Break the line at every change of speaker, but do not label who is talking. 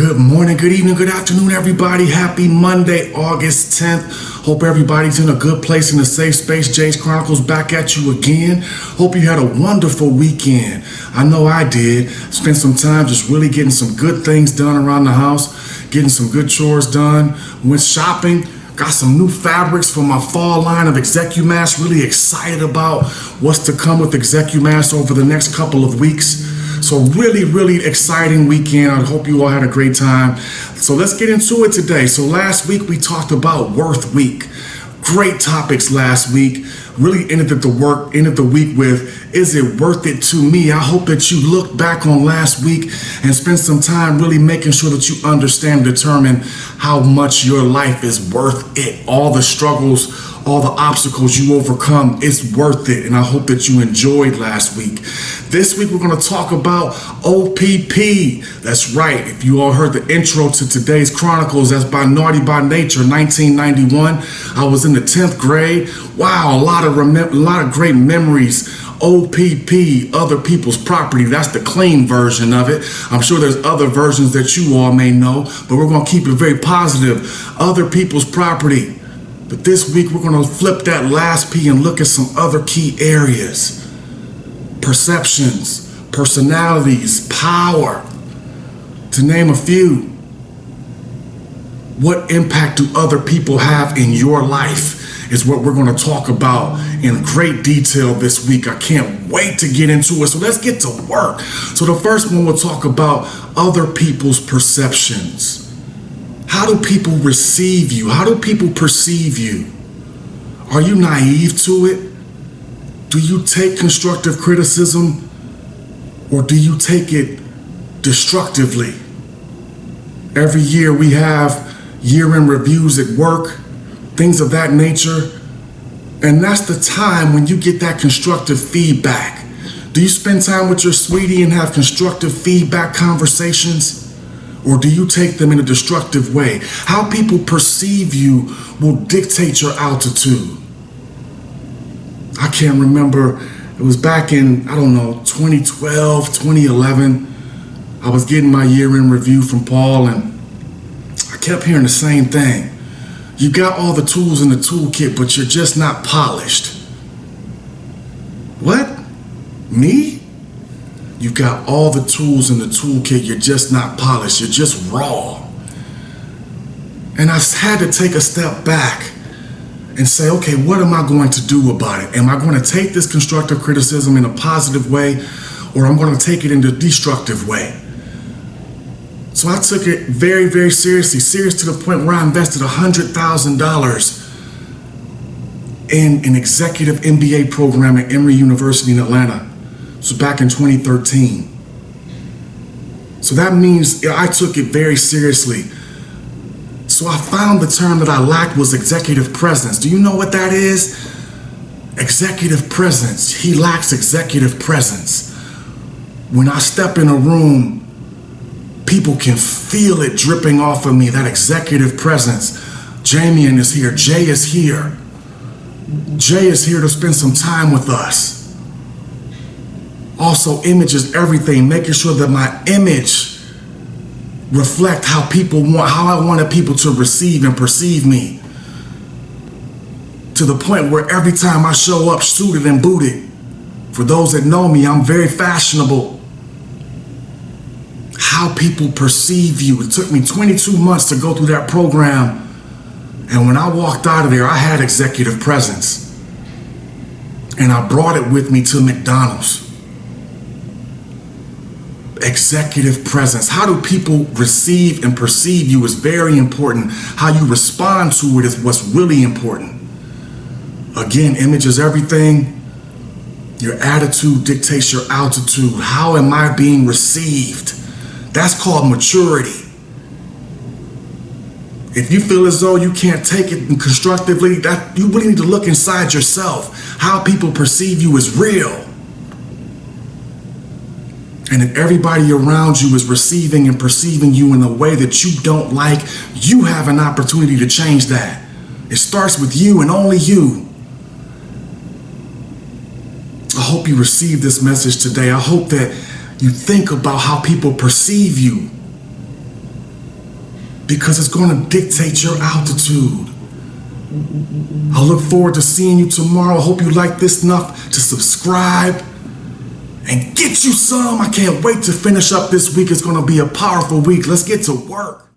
Good morning, good evening, good afternoon, everybody. Happy Monday, August 10th. Hope everybody's in a good place, in a safe space. JaesChronicles back at you again. Hope you had a wonderful weekend. I know I did. Spent some time just really getting some good things done around the house, getting some good chores done. Went shopping, got some new fabrics for my fall line of ExecuMask. Really excited about what's to come with ExecuMask over the next couple of weeks. So really exciting weekend. I hope you all had a great time. So let's get into it today. So last week we talked about Worth Week. Great topics last week. Really ended the week with, is it worth it to me? I hope that you look back on last week and spend some time really making sure that you understand, determine how much your life is worth it. All the struggles, all the obstacles you overcome, it's worth it. And I hope that you enjoyed last week. This week, we're going to talk about OPP. That's right. If you all heard the intro to today's Chronicles, that's by Naughty by Nature, 1991. I was in the 10th grade. Wow, a lot of great memories. OPP, other people's property. That's the clean version of it. I'm sure there's other versions that you all may know, but we're going to keep it very positive. Other people's property. But this week, we're going to flip that last P and look at some other key areas. Perceptions, personalities, power, to name a few. What impact do other people have in your life is what we're going to talk about in great detail this week. I can't wait to get into it. So let's get to work. So the first one, we'll talk about other people's perceptions. How do people receive you? How do people perceive you? Are you naive to it? Do you take constructive criticism, or do you take it destructively? Every year we have year-end reviews at work, things of that nature. And that's the time when you get that constructive feedback. Do you spend time with your sweetie and have constructive feedback conversations? Or do you take them in a destructive way? How people perceive you will dictate your altitude. I can't remember, it was back in, 2012, 2011. I was getting my year-end review from Paul, and I kept hearing the same thing. You got all the tools in the toolkit, but you're just not polished. What? Me? You've got all the tools in the toolkit, you're just not polished, you're just raw. And I had to take a step back and say, okay, what am I going to do about it? Am I going to take this constructive criticism in a positive way, or I'm going to take it in a destructive way? So I took it very seriously, serious to the point where I invested $100,000 in an executive MBA program at Emory University in Atlanta. So back in 2013. So that means I took it very seriously. So I found the term that I lacked was executive presence. Do you know what that is? Executive presence. He lacks executive presence. When I step in a room, people can feel it dripping off of me, that executive presence. Jamian is here. Jay is here. Jay is here to spend some time with us. Also, image is everything, making sure that my image reflect how I wanted people to receive and perceive me. To the point where every time I show up suited and booted, for those that know me, I'm very fashionable. How people perceive you. It took me 22 months to go through that program. And when I walked out of there, I had executive presence. And I brought it with me to McDonald's. Executive presence. How do people receive and perceive you is very important. How you respond to it is what's really important. Again, image is everything. Your attitude dictates your altitude. How am I being received? That's called maturity. If you feel as though you can't take it constructively, that you really need to look inside yourself. How people perceive you is real. And if everybody around you is receiving and perceiving you in a way that you don't like, you have an opportunity to change that. It starts with you and only you. I hope you receive this message today. I hope that you think about how people perceive you. because it's going to dictate your altitude. I look forward to seeing you tomorrow. I hope you like this enough to subscribe and get you some. I can't wait to finish up this week. It's going to be a powerful week. Let's get to work.